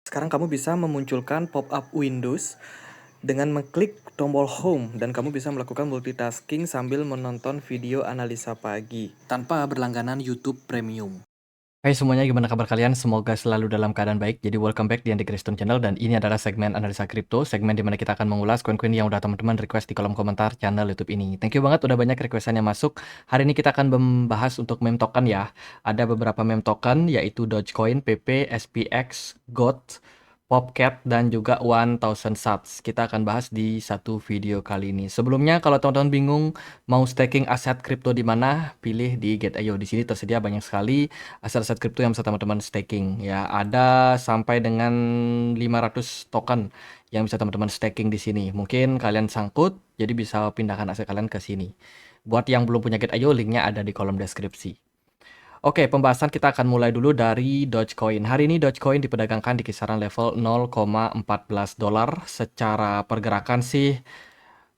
Sekarang kamu bisa memunculkan pop-up Windows dengan mengklik tombol Home dan kamu bisa melakukan multitasking sambil menonton video analisa pagi tanpa berlangganan YouTube Premium. Hai semuanya, gimana kabar kalian? Semoga selalu dalam keadaan baik. Jadi welcome back di Andy Kriston Channel, dan ini adalah segmen analisa kripto, segmen dimana kita akan mengulas koin-koin yang udah teman-teman request di kolom komentar channel YouTube ini. Thank you banget udah banyak requestan yang masuk. Hari ini kita akan membahas untuk meme token ya. Ada beberapa meme token yaitu Dogecoin, PP, SPX, GOT, Popcat, dan juga 1000 Subs. Kita akan bahas di satu video kali ini. Sebelumnya, kalau teman-teman bingung mau staking aset kripto di mana, pilih di Get.io. Di sini tersedia banyak sekali aset-aset kripto yang bisa teman-teman staking. Ya, ada sampai dengan 500 token yang bisa teman-teman staking di sini. Mungkin kalian sangkut, jadi bisa pindahkan aset kalian ke sini. Buat yang belum punya Get.io, linknya ada di kolom deskripsi. Oke, pembahasan kita akan mulai dulu dari Dogecoin. Hari ini Dogecoin diperdagangkan di kisaran level 0,14 dolar. Secara pergerakan sih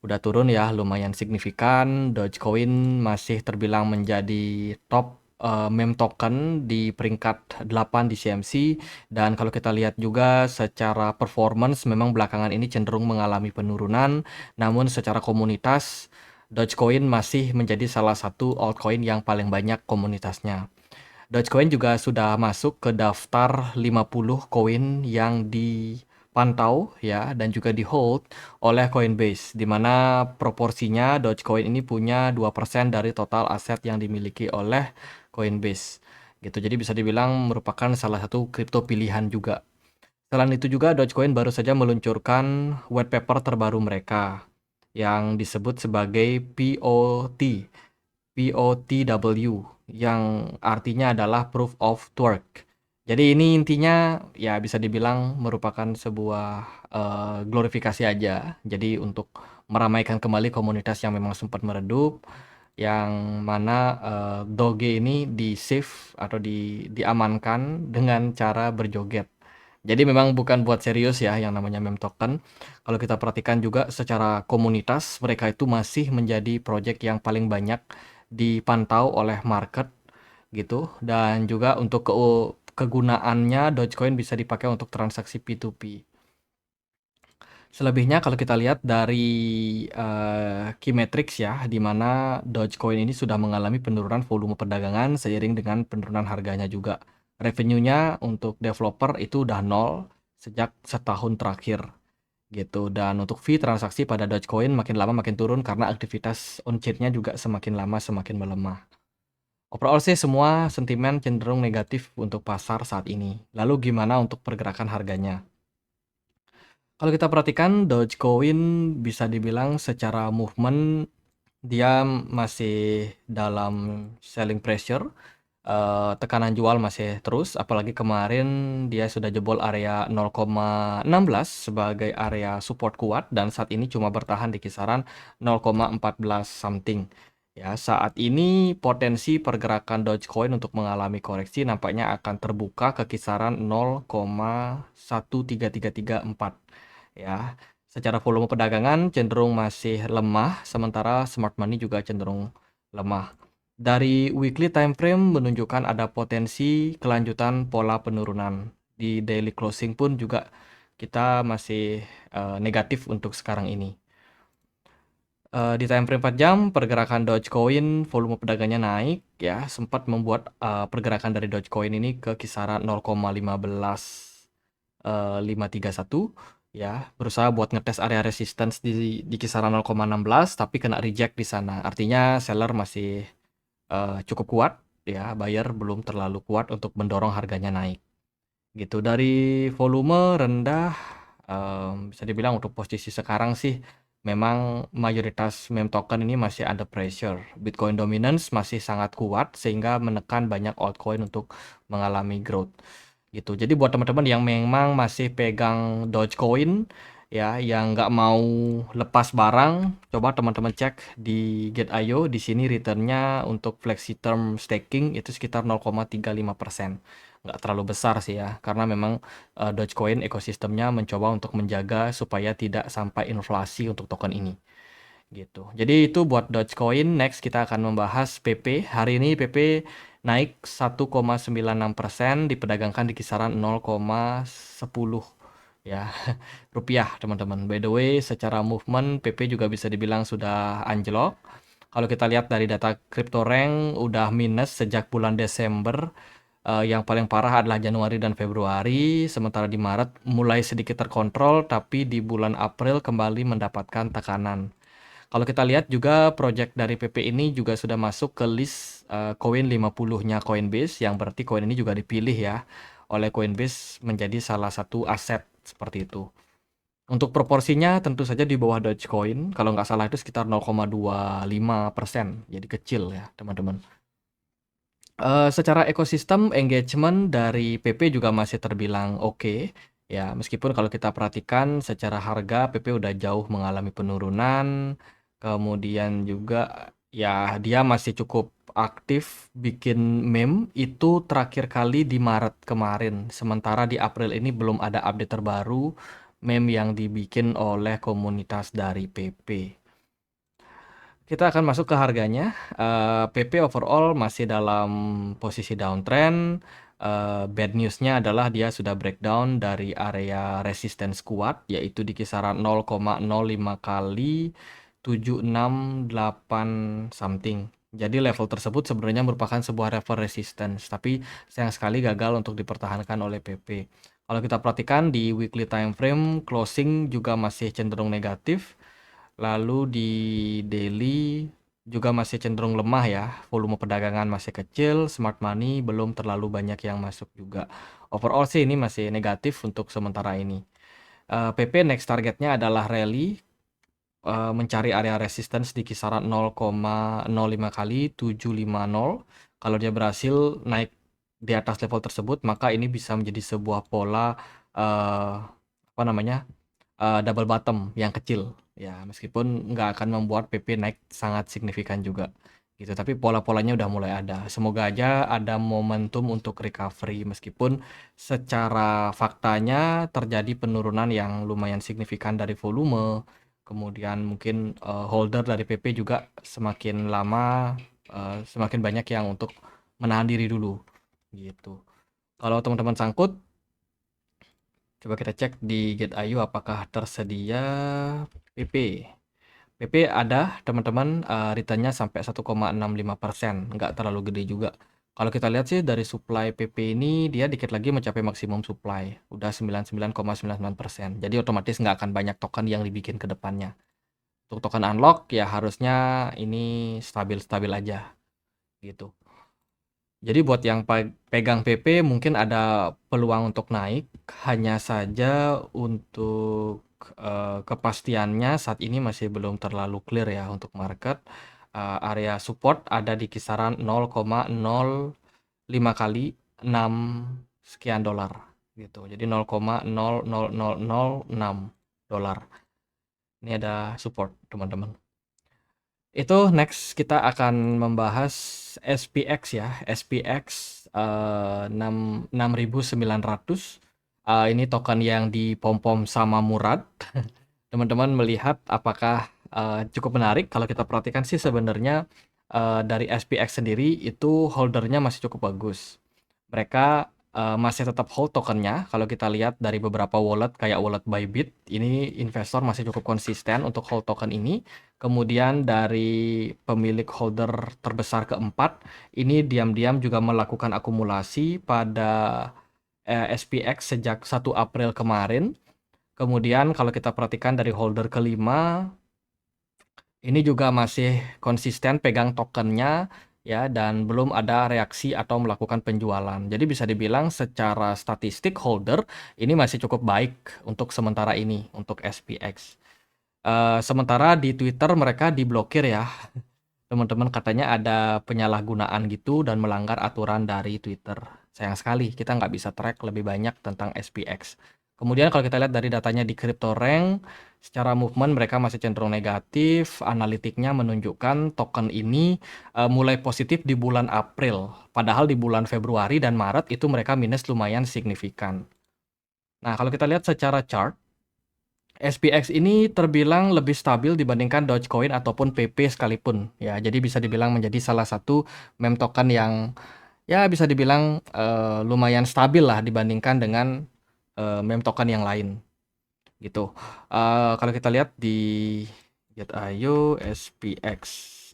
udah turun ya, lumayan signifikan. Dogecoin masih terbilang menjadi top meme token di peringkat 8 di CMC. Dan kalau kita lihat juga secara performance memang belakangan ini cenderung mengalami penurunan. Namun secara komunitas, Dogecoin masih menjadi salah satu altcoin yang paling banyak komunitasnya. Dogecoin juga sudah masuk ke daftar 50 koin yang dipantau ya dan juga di hold oleh Coinbase, di mana proporsinya Dogecoin ini punya 2% dari total aset yang dimiliki oleh Coinbase. Gitu. Jadi bisa dibilang merupakan salah satu kripto pilihan juga. Selain itu juga Dogecoin baru saja meluncurkan white paper terbaru mereka yang disebut sebagai POTW, yang artinya adalah Proof of Work. Jadi ini intinya ya bisa dibilang merupakan sebuah glorifikasi aja. Jadi untuk meramaikan kembali komunitas yang memang sempat meredup, yang mana Doge ini di-save atau diamankan dengan cara berjoget. Jadi memang bukan buat serius ya yang namanya meme token. Kalau kita perhatikan juga secara komunitas, mereka itu masih menjadi project yang paling banyak dipantau oleh market gitu. Dan juga untuk kegunaannya Dogecoin bisa dipakai untuk transaksi P2P. Selebihnya kalau kita lihat dari key metrics ya, di mana Dogecoin ini sudah mengalami penurunan volume perdagangan seiring dengan penurunan harganya juga. Revenue-nya untuk developer itu udah nol sejak setahun terakhir gitu. Dan untuk fee transaksi pada Dogecoin makin lama makin turun karena aktivitas on-chain-nya juga semakin lama semakin melemah. Overall sih semua sentimen cenderung negatif untuk pasar saat ini. Lalu gimana untuk pergerakan harganya? Kalau kita perhatikan Dogecoin bisa dibilang secara movement dia masih dalam selling pressure, tekanan jual masih terus, apalagi kemarin dia sudah jebol area 0,16 sebagai area support kuat dan saat ini cuma bertahan di kisaran 0,14 something. Ya, saat ini potensi pergerakan Dogecoin untuk mengalami koreksi nampaknya akan terbuka ke kisaran 0,13334 ya. Secara volume perdagangan cenderung masih lemah, sementara smart money juga cenderung lemah. Dari weekly time frame menunjukkan ada potensi kelanjutan pola penurunan. Di daily closing pun juga kita masih negatif untuk sekarang ini. Di time frame 4 jam, pergerakan Dogecoin volume pedagangnya naik ya, sempat membuat pergerakan dari Dogecoin ini ke kisaran 0,15531 ya, berusaha buat ngetes area resistance di kisaran 0,16 tapi kena reject di sana. Artinya seller masih cukup kuat ya, buyer belum terlalu kuat untuk mendorong harganya naik. Gitu. Dari volume rendah, bisa dibilang untuk posisi sekarang sih memang mayoritas meme token ini masih under pressure. Bitcoin dominance masih sangat kuat sehingga menekan banyak altcoin untuk mengalami growth gitu. Jadi buat teman-teman yang memang masih pegang Dogecoin ya, yang nggak mau lepas barang, coba teman-teman cek di Get.io. Di sini returnnya untuk flexi term staking itu sekitar 0,35%. Nggak terlalu besar sih ya, karena memang Dogecoin ekosistemnya mencoba untuk menjaga supaya tidak sampai inflasi untuk token ini gitu. Jadi itu buat Dogecoin. Next kita akan membahas PP. Hari ini PP naik 1,96%, diperdagangkan di kisaran 0,10 ya rupiah teman-teman. By the way, secara movement PP juga bisa dibilang sudah anjlok. Kalau kita lihat dari data CryptoRank udah minus sejak bulan Desember. Yang paling parah adalah Januari dan Februari, sementara di Maret mulai sedikit terkontrol, tapi di bulan April kembali mendapatkan tekanan. Kalau kita lihat juga project dari PP ini juga sudah masuk ke list koin 50-nya Coinbase, yang berarti koin ini juga dipilih ya oleh Coinbase menjadi salah satu aset seperti itu. Untuk proporsinya tentu saja di bawah Dogecoin, kalau nggak salah itu sekitar 0,25%, jadi kecil ya teman-teman. Secara ekosistem engagement dari PP juga masih terbilang oke, ya meskipun kalau kita perhatikan secara harga PP udah jauh mengalami penurunan, kemudian juga ya dia masih cukup aktif bikin meme itu terakhir kali di Maret kemarin, sementara di April ini belum ada update terbaru meme yang dibikin oleh komunitas dari PP. Kita akan masuk ke harganya. PP overall masih dalam posisi downtrend. Bad news-nya adalah dia sudah breakdown dari area resistance kuat, yaitu di kisaran 0,05 kali 768 something. Jadi level tersebut sebenarnya merupakan sebuah level resistance, tapi sayang sekali gagal untuk dipertahankan oleh PP. Kalau kita perhatikan di weekly time frame, closing juga masih cenderung negatif. Lalu di daily juga masih cenderung lemah ya, volume perdagangan masih kecil, smart money belum terlalu banyak yang masuk juga. Overall sih ini masih negatif untuk sementara ini. PP next targetnya adalah rally, mencari area resistance di kisaran 0,05 kali 750. Kalau dia berhasil naik di atas level tersebut, maka ini bisa menjadi sebuah pola apa namanya? Double bottom yang kecil ya, meskipun nggak akan membuat PP naik sangat signifikan juga gitu, tapi pola-polanya udah mulai ada. Semoga aja ada momentum untuk recovery, meskipun secara faktanya terjadi penurunan yang lumayan signifikan dari volume, kemudian mungkin holder dari PP juga semakin lama semakin banyak yang untuk menahan diri dulu gitu. Kalau teman-teman sangkut, coba kita cek di Get.io apakah tersedia PP. PP ada teman-teman, returnnya sampai 1,65%, nggak terlalu gede juga. Kalau kita lihat sih dari supply PP ini dia dikit lagi mencapai maksimum supply, udah 99,99%. Jadi otomatis nggak akan banyak token yang dibikin ke depannya. Untuk token unlock ya harusnya ini stabil-stabil aja gitu. Jadi buat yang pegang PP mungkin ada peluang untuk naik, hanya saja untuk kepastiannya saat ini masih belum terlalu clear ya untuk market. Area support ada di kisaran 0,05 kali 6 sekian dolar gitu. Jadi 0,00006 dolar. Ini ada support teman-teman. Itu next kita akan membahas SPX ya. SPX 6.900. Ini token yang dipom-pom sama Murad. Teman-teman melihat apakah cukup menarik? Kalau kita perhatikan sih sebenarnya dari SPX sendiri itu holdernya masih cukup bagus. Mereka masih tetap hold tokennya. Kalau kita lihat dari beberapa wallet kayak wallet Bybit, ini investor masih cukup konsisten untuk hold token ini. Kemudian dari pemilik holder terbesar keempat, ini diam-diam juga melakukan akumulasi pada SPX sejak 1 April kemarin. Kemudian kalau kita perhatikan dari holder kelima, ini juga masih konsisten pegang tokennya ya, dan belum ada reaksi atau melakukan penjualan. Jadi bisa dibilang secara statistik holder ini masih cukup baik untuk sementara ini untuk SPX. Sementara di Twitter mereka diblokir ya. Teman-teman katanya ada penyalahgunaan gitu dan melanggar aturan dari Twitter. Sayang sekali kita nggak bisa track lebih banyak tentang SPX. Kemudian kalau kita lihat dari datanya di CryptoRank, secara movement mereka masih cenderung negatif. Analitiknya menunjukkan token ini mulai positif di bulan April. Padahal di bulan Februari dan Maret itu mereka minus lumayan signifikan. Nah, kalau kita lihat secara chart, SPX ini terbilang lebih stabil dibandingkan Dogecoin ataupun PP sekalipun ya. Jadi bisa dibilang menjadi salah satu meme token yang Ya bisa dibilang, lumayan stabil lah dibandingkan dengan, meme token yang lain, gitu. Kalau kita lihat di Get.io, SPX,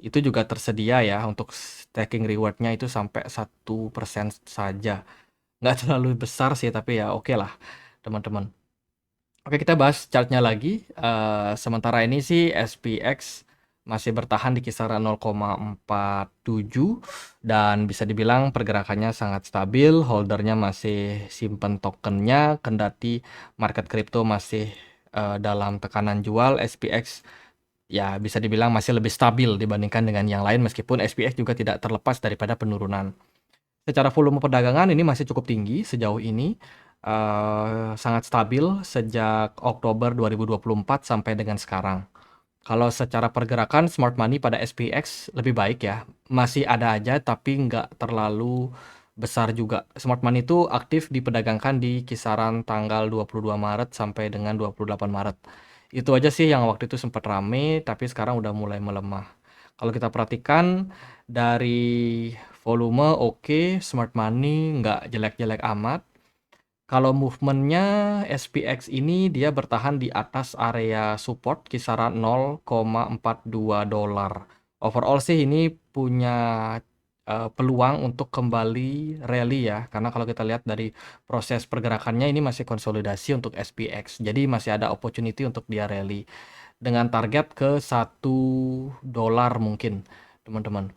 itu juga tersedia ya untuk staking reward-nya itu sampai 1% saja. Nggak terlalu besar sih, tapi ya oke lah, teman-teman. Oke, kita bahas chart-nya lagi. Sementara ini sih SPX masih bertahan di kisaran 0,47 dan bisa dibilang pergerakannya sangat stabil, holdernya masih simpen tokennya, kendati market crypto masih dalam tekanan jual, SPX ya bisa dibilang masih lebih stabil dibandingkan dengan yang lain meskipun SPX juga tidak terlepas daripada penurunan. Secara volume perdagangan ini masih cukup tinggi sejauh ini, sangat stabil sejak Oktober 2024 sampai dengan sekarang. Kalau secara pergerakan smart money pada SPX lebih baik ya, masih ada aja tapi nggak terlalu besar juga. Smart money itu aktif diperdagangkan di kisaran tanggal 22 Maret sampai dengan 28 Maret. Itu aja sih yang waktu itu sempat rame, tapi sekarang udah mulai melemah. Kalau kita perhatikan dari volume oke, smart money nggak jelek-jelek amat. Kalau movementnya SPX ini dia bertahan di atas area support kisaran 0,42 dolar. Overall sih ini punya peluang untuk kembali rally ya, karena kalau kita lihat dari proses pergerakannya ini masih konsolidasi untuk SPX, jadi masih ada opportunity untuk dia rally dengan target ke 1 dolar mungkin, teman-teman.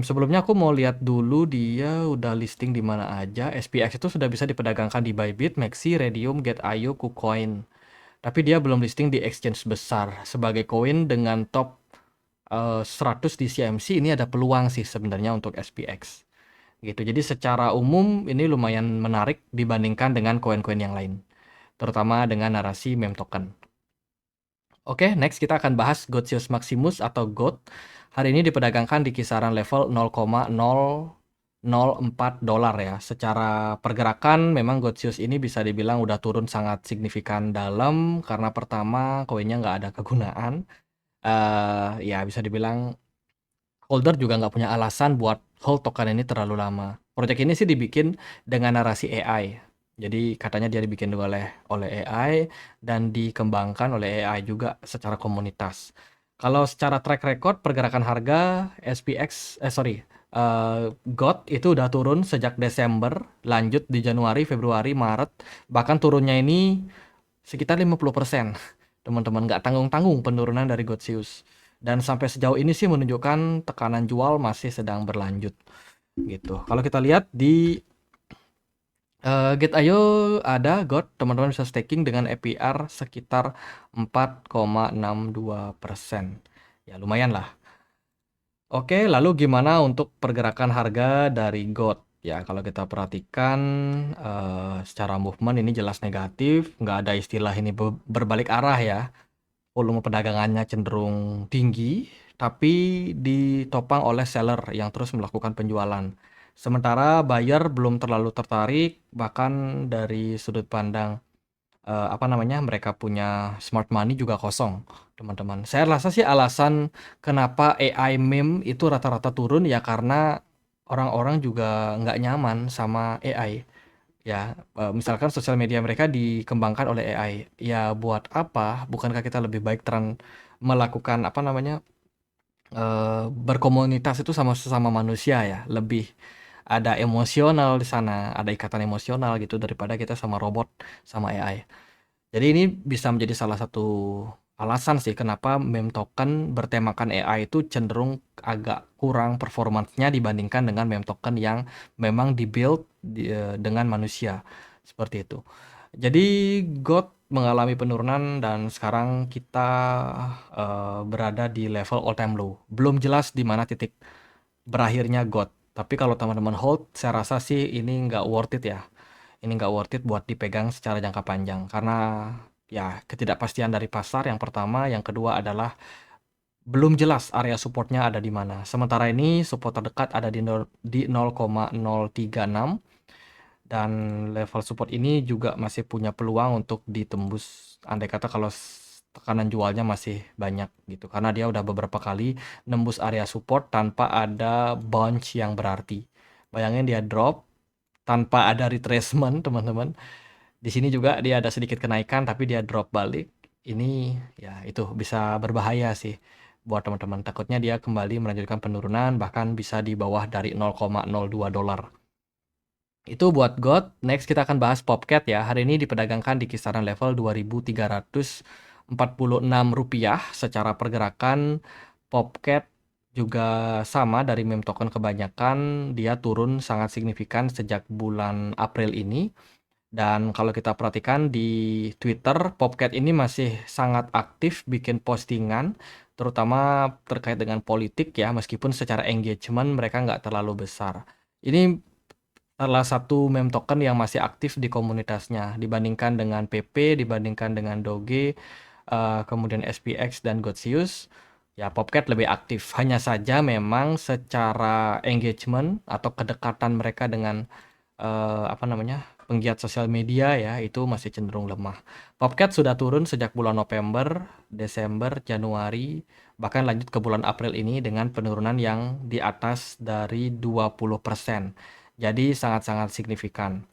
Sebelumnya aku mau lihat dulu dia udah listing di mana aja. SPX itu sudah bisa diperdagangkan di Bybit, Maxi, Redium, Get.io, KuCoin. Tapi dia belum listing di exchange besar. Sebagai koin dengan top 100 di CMC ini ada peluang sih sebenarnya untuk SPX. Gitu. Jadi secara umum ini lumayan menarik dibandingkan dengan koin-koin yang lain. Terutama dengan narasi meme token. Oke, next kita akan bahas Gotius Maximus atau GOT. Hari ini diperdagangkan di kisaran level 0,004 dolar ya. Secara pergerakan memang Gotius ini bisa dibilang udah turun sangat signifikan dalam karena pertama koinnya nggak ada kegunaan. Ya bisa dibilang holder juga nggak punya alasan buat hold token ini terlalu lama. Project ini sih dibikin dengan narasi AI. Jadi katanya dia dibikin oleh AI dan dikembangkan oleh AI juga secara komunitas. Kalau secara track record pergerakan harga SPX, GOT itu udah turun sejak Desember, lanjut di Januari, Februari, Maret, bahkan turunnya ini sekitar 50%. Teman-teman nggak tanggung-tanggung penurunan dari Gotsius. Dan sampai sejauh ini sih menunjukkan tekanan jual masih sedang berlanjut gitu. Kalau kita lihat di Get.io ada GOT, teman-teman bisa staking dengan APR sekitar 4,62%. Ya lumayan lah. Oke, lalu gimana untuk pergerakan harga dari GOT? Ya, kalau kita perhatikan secara movement ini jelas negatif, nggak ada istilah ini berbalik arah ya. Volume perdagangannya cenderung tinggi, tapi ditopang oleh seller yang terus melakukan penjualan. Sementara buyer belum terlalu tertarik, bahkan dari sudut pandang mereka punya smart money juga kosong, teman-teman. Saya rasa sih alasan kenapa AI meme itu rata-rata turun ya karena orang-orang juga nggak nyaman sama AI. Ya, misalkan sosial media mereka dikembangkan oleh AI. Ya buat apa? Bukankah kita lebih baik melakukan berkomunitas itu sama sesama manusia ya, lebih ada emosional di sana, ada ikatan emosional gitu daripada kita sama robot, sama AI. Jadi ini bisa menjadi salah satu alasan sih kenapa meme token bertemakan AI itu cenderung agak kurang performansnya dibandingkan dengan meme token yang memang dibuild dengan manusia seperti itu. Jadi GOT mengalami penurunan dan sekarang kita berada di level all time low. Belum jelas di mana titik berakhirnya GOT. Tapi kalau teman-teman hold, saya rasa sih ini nggak worth it ya. Ini nggak worth it buat dipegang secara jangka panjang karena ya ketidakpastian dari pasar yang pertama, yang kedua adalah belum jelas area supportnya ada di mana. Sementara ini support terdekat ada di 0,036 dan level support ini juga masih punya peluang untuk ditembus andai kata kalau tekanan jualnya masih banyak gitu karena dia udah beberapa kali nembus area support tanpa ada bounce yang berarti. Bayangin dia drop tanpa ada retracement, teman-teman. Di sini juga dia ada sedikit kenaikan tapi dia drop balik. Ini ya itu bisa berbahaya sih buat teman-teman. Takutnya dia kembali melanjutkan penurunan bahkan bisa di bawah dari 0,02 dolar. Itu buat GOT. Next kita akan bahas Popcat ya. Hari ini diperdagangkan di kisaran level Rp2.346. Secara pergerakan Popcat juga sama dari meme token kebanyakan. Dia turun sangat signifikan sejak bulan April ini. Dan kalau kita perhatikan di Twitter, Popcat ini masih sangat aktif bikin postingan, terutama terkait dengan politik ya, meskipun secara engagement mereka nggak terlalu besar. Ini salah satu meme token yang masih aktif di komunitasnya dibandingkan dengan PP, dibandingkan dengan Doge, kemudian SPX dan Gotsius. Ya, Popcat lebih aktif. Hanya saja memang secara engagement atau kedekatan mereka dengan apa namanya penggiat sosial media ya itu masih cenderung lemah. Popcat sudah turun sejak bulan November, Desember, Januari, bahkan lanjut ke bulan April ini dengan penurunan yang di atas dari 20%. Jadi sangat-sangat signifikan.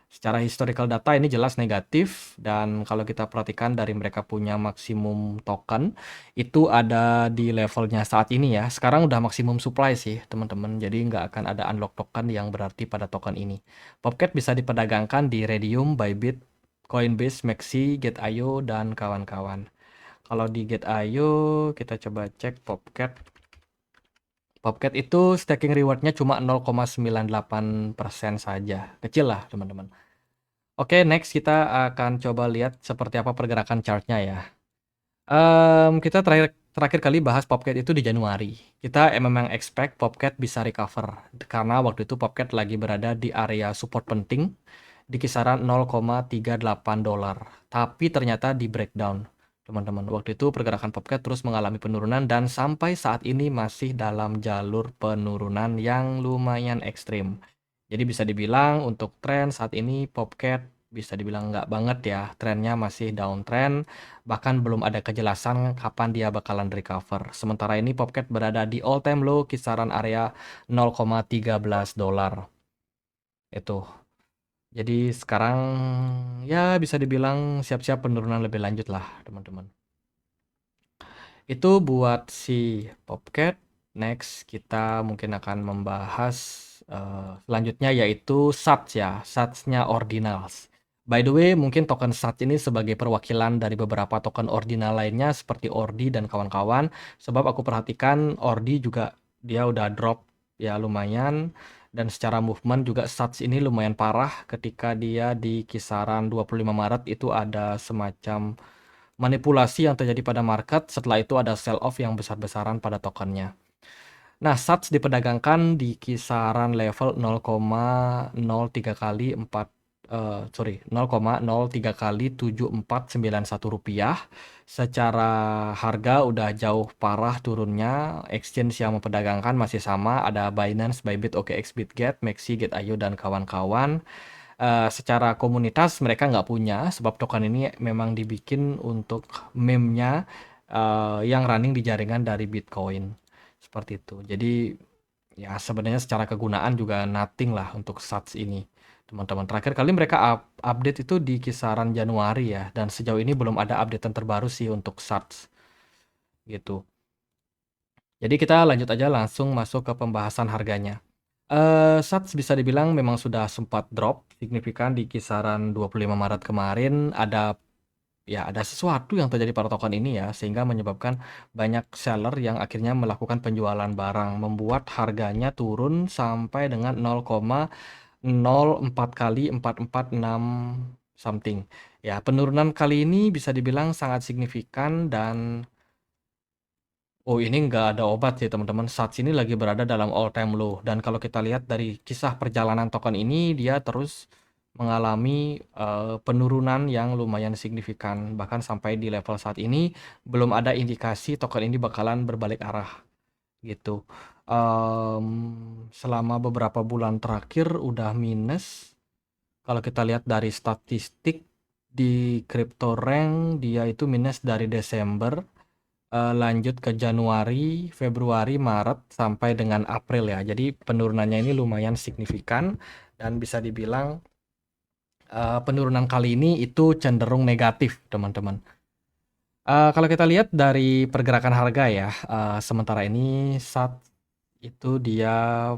Secara historical data ini jelas negatif dan kalau kita perhatikan dari mereka punya maksimum token itu ada di levelnya saat ini ya. Sekarang udah maksimum supply sih teman-teman. Jadi nggak akan ada unlock token yang berarti pada token ini. Popcat bisa diperdagangkan di Redium, Bybit, Coinbase, Maxi, Gate.io dan kawan-kawan. Kalau di Gate.io kita coba cek Popcat. Popcat itu staking rewardnya cuma 0,98% saja. Kecil lah teman-teman. Oke, next kita akan coba lihat seperti apa pergerakan chartnya ya. Kita terakhir kali bahas Popcat itu di Januari. Kita memang expect Popcat bisa recover karena waktu itu Popcat lagi berada di area support penting di kisaran 0,38 dolar. Tapi ternyata di breakdown, teman-teman. Waktu itu pergerakan Popcat terus mengalami penurunan dan sampai saat ini masih dalam jalur penurunan yang lumayan ekstrim. Jadi bisa dibilang untuk tren saat ini Popcat bisa dibilang nggak banget ya, trennya masih downtrend, bahkan belum ada kejelasan kapan dia bakalan recover. Sementara ini Popcat berada di all time low kisaran area 0,13 dolar. Itu. Jadi sekarang ya bisa dibilang siap-siap penurunan lebih lanjut lah, teman-teman. Itu buat si Popcat. Next kita mungkin akan membahas selanjutnya yaitu SATS ya, SATS-nya Ordinals. By the way, mungkin token SATS ini sebagai perwakilan dari beberapa token ordinal lainnya seperti ORDI dan kawan-kawan. Sebab aku perhatikan ORDI juga dia udah drop ya lumayan. Dan secara movement juga SATS ini lumayan parah ketika dia di kisaran 25 Maret itu ada semacam manipulasi yang terjadi pada market, setelah itu ada sell off yang besar-besaran pada tokennya. Nah, SATS diperdagangkan di kisaran level 0,03 kali 0,03 kali 7491 rupiah. Secara harga udah jauh parah turunnya. Exchange yang memperdagangkan masih sama, ada Binance, Bybit, OKX, Bitget, Maxi, Gate.io dan kawan-kawan. Secara komunitas mereka nggak punya sebab token ini memang dibikin untuk meme-nya yang running di jaringan dari Bitcoin seperti itu. Jadi ya sebenarnya secara kegunaan juga nothing lah untuk SATS ini teman-teman. Terakhir kali mereka update itu di kisaran Januari ya dan sejauh ini belum ada update yang terbaru sih untuk SATS gitu. Jadi kita lanjut aja langsung masuk ke pembahasan harganya. SATS bisa dibilang memang sudah sempat drop signifikan di kisaran 25 Maret kemarin. Ada sesuatu yang terjadi pada token ini ya, sehingga menyebabkan banyak seller yang akhirnya melakukan penjualan barang, membuat harganya turun sampai dengan 0,04 kali 446 something. Ya, penurunan kali ini bisa dibilang sangat signifikan dan oh ini nggak ada obat sih teman-teman. Saat ini lagi berada dalam all time low. Dan kalau kita lihat dari kisah perjalanan token ini, dia terus mengalami penurunan yang lumayan signifikan. Bahkan sampai di level saat ini, belum ada indikasi token ini bakalan berbalik arah gitu. Selama beberapa bulan terakhir udah minus. Kalau kita lihat dari statistik di CryptoRank, dia itu minus dari Desember lanjut ke Januari, Februari, Maret, sampai dengan April ya. Jadi penurunannya ini lumayan signifikan dan bisa dibilang penurunan kali ini itu cenderung negatif, teman-teman. Kalau kita lihat dari pergerakan harga ya, sementara ini saat itu dia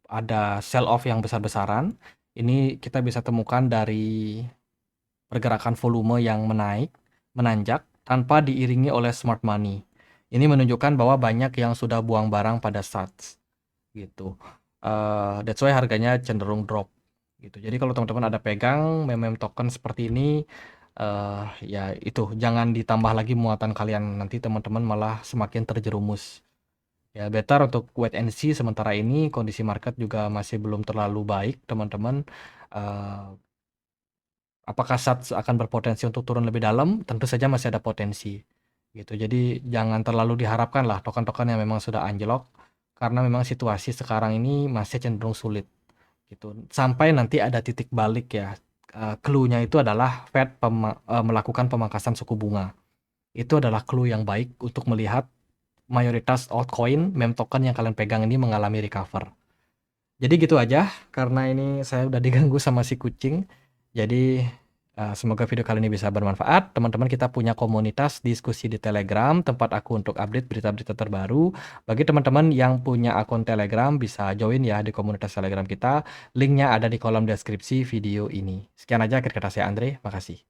ada sell off yang besar-besaran. Ini kita bisa temukan dari pergerakan volume yang menanjak tanpa diiringi oleh smart money. Ini menunjukkan bahwa banyak yang sudah buang barang pada SATS gitu. That's why harganya cenderung drop gitu. Jadi kalau teman-teman ada pegang meme token seperti ini, ya itu jangan ditambah lagi muatan kalian, nanti teman-teman malah semakin terjerumus. Ya better untuk wait and see sementara ini, kondisi market juga masih belum terlalu baik teman-teman. Apakah SATS akan berpotensi untuk turun lebih dalam? Tentu saja masih ada potensi gitu. Jadi jangan terlalu diharapkan lah token-token yang memang sudah anjlok, karena memang situasi sekarang ini masih cenderung sulit gitu. Sampai nanti ada titik balik ya. Clue-nya itu adalah Fed melakukan pemangkasan suku bunga. Itu adalah clue yang baik untuk melihat mayoritas altcoin, meme token yang kalian pegang ini mengalami recover. Jadi gitu aja, karena ini saya udah diganggu sama si kucing. Jadi semoga video kali ini bisa bermanfaat. Teman-teman, kita punya komunitas diskusi di Telegram, tempat aku untuk update berita-berita terbaru. Bagi teman-teman yang punya akun Telegram, bisa join ya di komunitas Telegram kita. Linknya ada di kolom deskripsi video ini. Sekian aja akhir kata saya Andre, makasih.